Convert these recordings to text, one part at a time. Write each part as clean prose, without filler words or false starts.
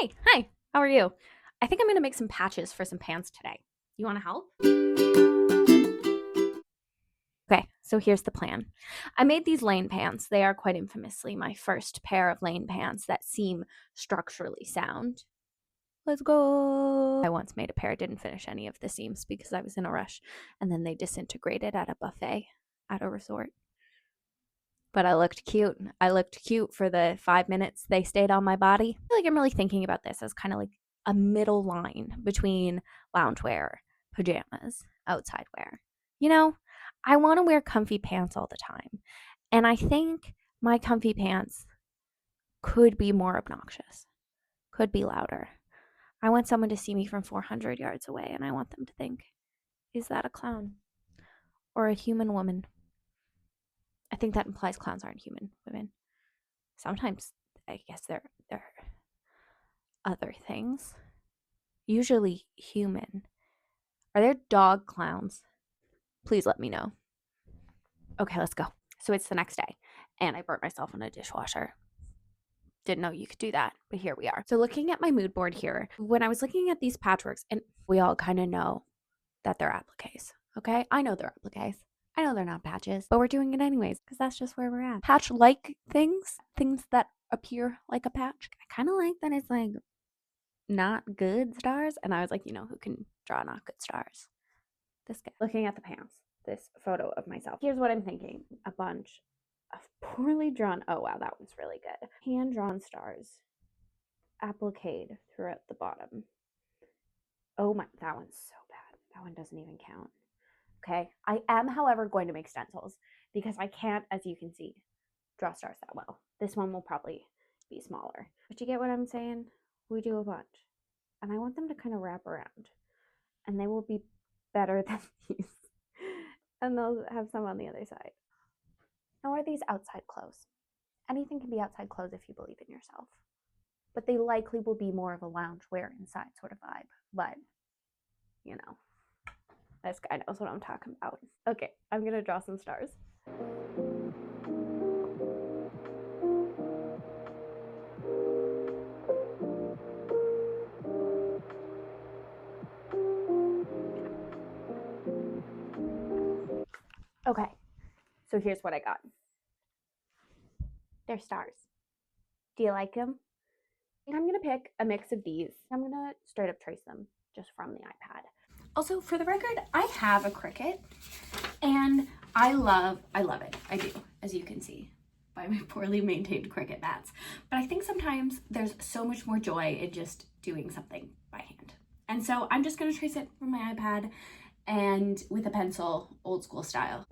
Hi, how are you? I think I'm gonna make some patches for some pants today. You wanna help? Okay, so here's the plan. I made these lane pants. They are quite infamously my first pair of lane pants that seem structurally sound. Let's go. I once made a pair, didn't finish any of the seams because I was in a rush, and then they disintegrated at a buffet at a resort. But I looked cute. I looked cute for the 5 minutes they stayed on my body. I feel like I'm really thinking about this as kind of like a middle line between loungewear, pajamas, outside wear. You know, I want to wear comfy pants all the time. And I think my comfy pants could be more obnoxious, could be louder. I want someone to see me from 400 yards away and I want them to think, is that a clown or a human woman? I think that implies clowns aren't human women. Sometimes I guess they're other things. Usually human. Are there dog clowns? Please let me know. Okay, let's go. So it's the next day, and I burnt myself in a dishwasher. Didn't know you could do that, but here we are. So looking at my mood board here, when I was looking at these patchworks, and we all kind of know that they're appliques, okay? I know they're appliques. I know they're not patches, but we're doing it anyways because that's just where we're at. Patch-like things that appear like a patch. I kind of like that it's like not good stars, and I was like, you know who can draw not good stars? This guy. Looking at the pants, this photo of myself. Here's what I'm thinking. A bunch of poorly drawn, oh wow, that one's really good. Hand-drawn stars appliqued throughout the bottom. Oh my, that one's so bad. That one doesn't even count. Okay, I am, however, going to make stencils because I can't, as you can see, draw stars that well. This one will probably be smaller. But you get what I'm saying? We do a bunch. And I want them to kind of wrap around. And they will be better than these. And they'll have some on the other side. Now, are these outside clothes? Anything can be outside clothes if you believe in yourself. But they likely will be more of a loungewear inside sort of vibe. But, you know, this guy knows what I'm talking about. Okay, I'm going to draw some stars. Okay, so here's what I got. They're stars. Do you like them? I'm going to pick a mix of these. I'm going to straight up trace them just from the iPad. Also, for the record, I have a Cricut and I love it. I do, as you can see by my poorly maintained Cricut mats. But I think sometimes there's so much more joy in just doing something by hand. And so I'm just going to trace it from my iPad and with a pencil, old school style.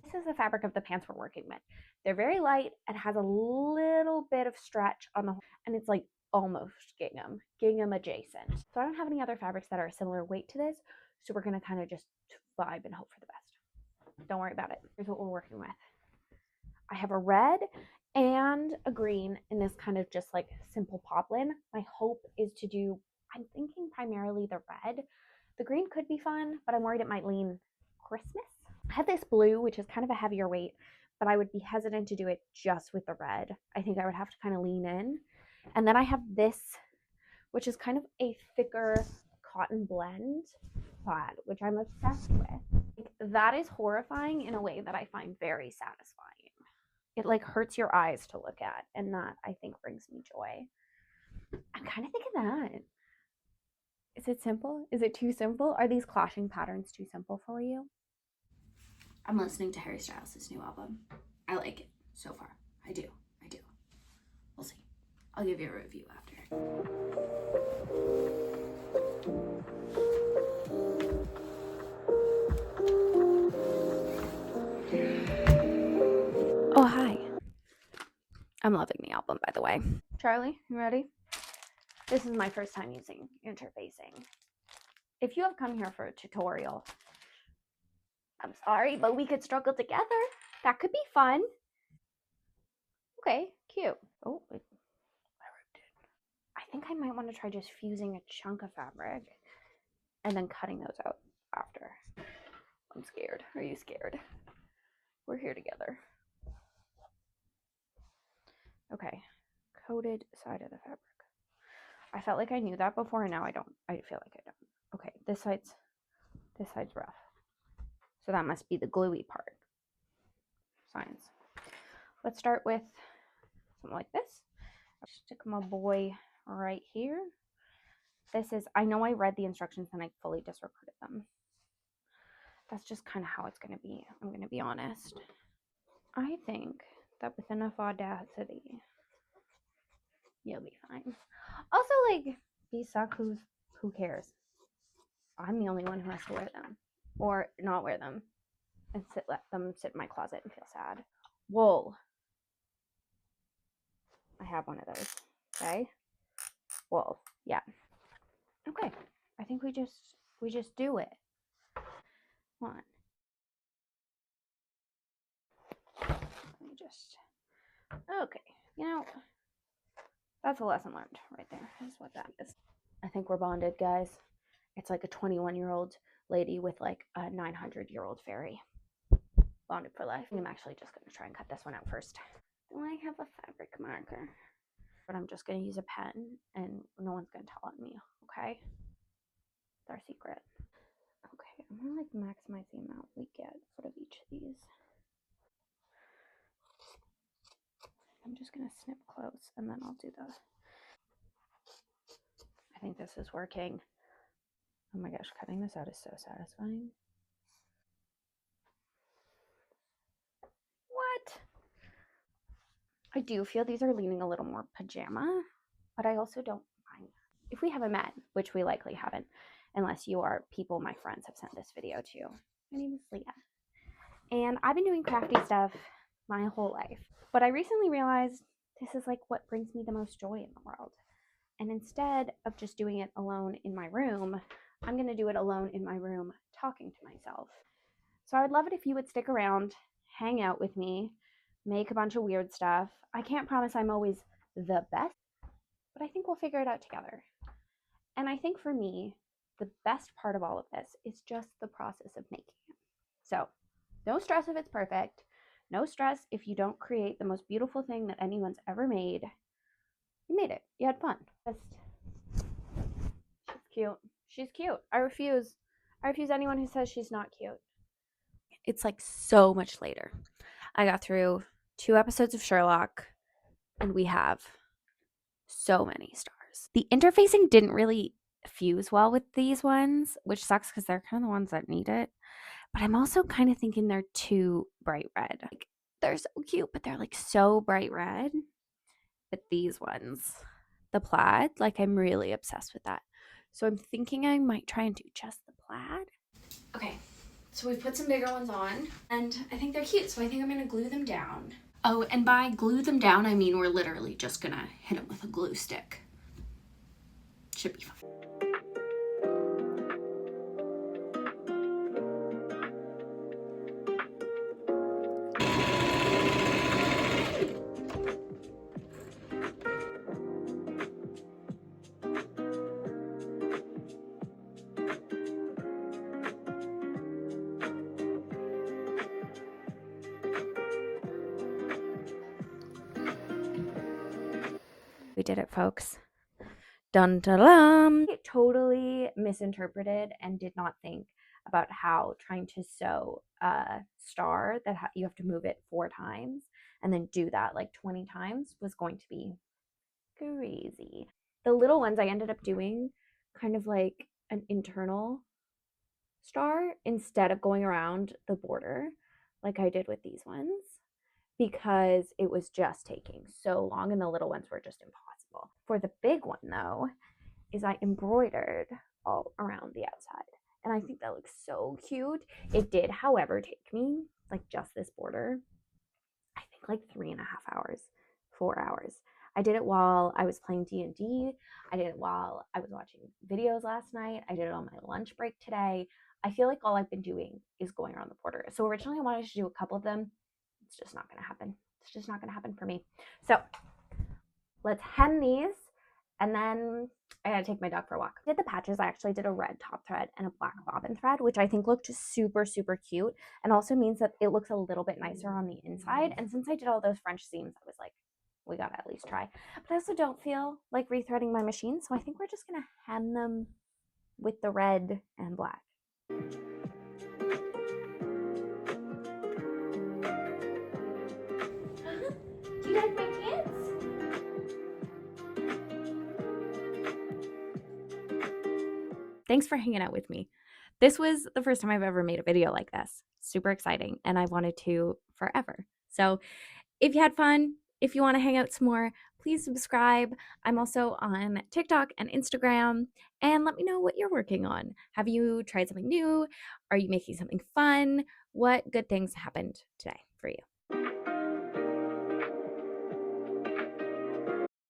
This is the fabric of the pants we're working with. They're very light. It has a little bit of stretch on the, and it's like almost gingham adjacent. So I don't have any other fabrics that are a similar weight to this. So we're gonna kind of just vibe and hope for the best. Don't worry about it. Here's what we're working with. I have a red and a green in this kind of just like simple poplin. My hope is to do, I'm thinking primarily the red. The green could be fun, but I'm worried it might lean Christmas. I have this blue, which is kind of a heavier weight, but I would be hesitant to do it just with the red. I think I would have to kind of lean in. And then I have this, which is kind of a thicker cotton blend plaid, which I'm obsessed with. That is horrifying in a way that I find very satisfying. It like hurts your eyes to look at, and that I think brings me joy. I'm kind of thinking that. Is it simple? Is it too simple? Are these clashing patterns too simple for you? I'm listening to Harry Styles' new album. I like it so far. I do. I do. We'll see. I'll give you a review after. Oh, hi. I'm loving the album, by the way. Charlie, you ready? This is my first time using interfacing. If you have come here for a tutorial, I'm sorry, but we could struggle together. That could be fun. Okay, cute. Oh, I ripped it. I think I might want to try just fusing a chunk of fabric and then cutting those out after. I'm scared. Are you scared? We're here together. Okay, coated side of the fabric. I felt like I knew that before, and now I don't. I feel like I don't. Okay, this side's rough. So that must be the gluey part. Science. Let's start with something like this. I'll stick my boy right here. This is, I know I read the instructions and I fully disregarded them. That's just kind of how it's going to be. I'm going to be honest. I think that with enough audacity, you'll be fine. Also, like, these suck. Who cares? I'm the only one who has to wear them. Or not wear them. And let them sit in my closet and feel sad. Wool. I have one of those. Okay. Wool. Yeah. Okay. I think we just do it. One. Let me just. Okay. You know, that's a lesson learned right there. Is what that is. I think we're bonded, guys. It's like a 21-year-old lady with like a 900-year-old fairy. Bonded for life. I'm actually just going to try and cut this one out first. Do I have a fabric marker? But I'm just going to use a pen and no one's going to tell on me, okay? It's our secret. Okay, I'm going to like maximize the amount we get out of each of these. I'm just going to snip close and then I'll do the... I think this is working. Oh my gosh, cutting this out is so satisfying. What? I do feel these are leaning a little more pajama, but I also don't mind. If we haven't met, which we likely haven't, unless you are people my friends have sent this video to. My name is Leah, and I've been doing crafty stuff my whole life, but I recently realized this is like what brings me the most joy in the world. And instead of just doing it alone in my room, I'm going to do it alone in my room talking to myself. So I would love it if you would stick around, hang out with me, make a bunch of weird stuff. I can't promise I'm always the best, but I think we'll figure it out together. And I think for me, the best part of all of this is just the process of making it. So no stress if it's perfect. No stress if you don't create the most beautiful thing that anyone's ever made. You made it. You had fun. She's cute. She's cute. I refuse anyone who says she's not cute. It's like so much later. I got through 2 episodes of Sherlock, and we have so many stars. The interfacing didn't really fuse well with these ones, which sucks because they're kind of the ones that need it. But I'm also kind of thinking they're too bright red. Like, they're so cute, but they're like so bright red. But these ones, the plaid, like I'm really obsessed with that. So I'm thinking I might try and do just the plaid. Okay, so we put some bigger ones on, and I think they're cute, so I think I'm gonna glue them down. Oh, and by glue them down, I mean we're literally just gonna hit them with a glue stick. Should be fun. We did it, folks. Dun dun dun. I totally misinterpreted and did not think about how trying to sew a star that you have to move it 4 times, and then do that like 20 times was going to be crazy. The little ones I ended up doing kind of like an internal star instead of going around the border like I did with these ones because it was just taking so long and the little ones were just impossible. For the big one though, is I embroidered all around the outside. And I think that looks so cute. It did, however, take me like just this border, I think like 3.5 hours, 4 hours. I did it while I was playing D&D. I did it while I was watching videos last night. I did it on my lunch break today. I feel like all I've been doing is going around the border. So originally I wanted to do a couple of them. It's just not going to happen. It's just not going to happen for me. So let's hem these, and then I gotta take my dog for a walk. I did the patches. I actually did a red top thread and a black bobbin thread, which I think looked super, super cute, and also means that it looks a little bit nicer on the inside. And since I did all those French seams, I was like, we gotta at least try. But I also don't feel like rethreading my machine, so I think we're just gonna hem them with the red and black. Do you like my pants? Thanks for hanging out with me. This was the first time I've ever made a video like this. Super exciting, and I wanted to forever. So if you had fun, if you want to hang out some more, please subscribe. I'm also on TikTok and Instagram, and let me know what you're working on. Have you tried something new? Are you making something fun? What good things happened today for you?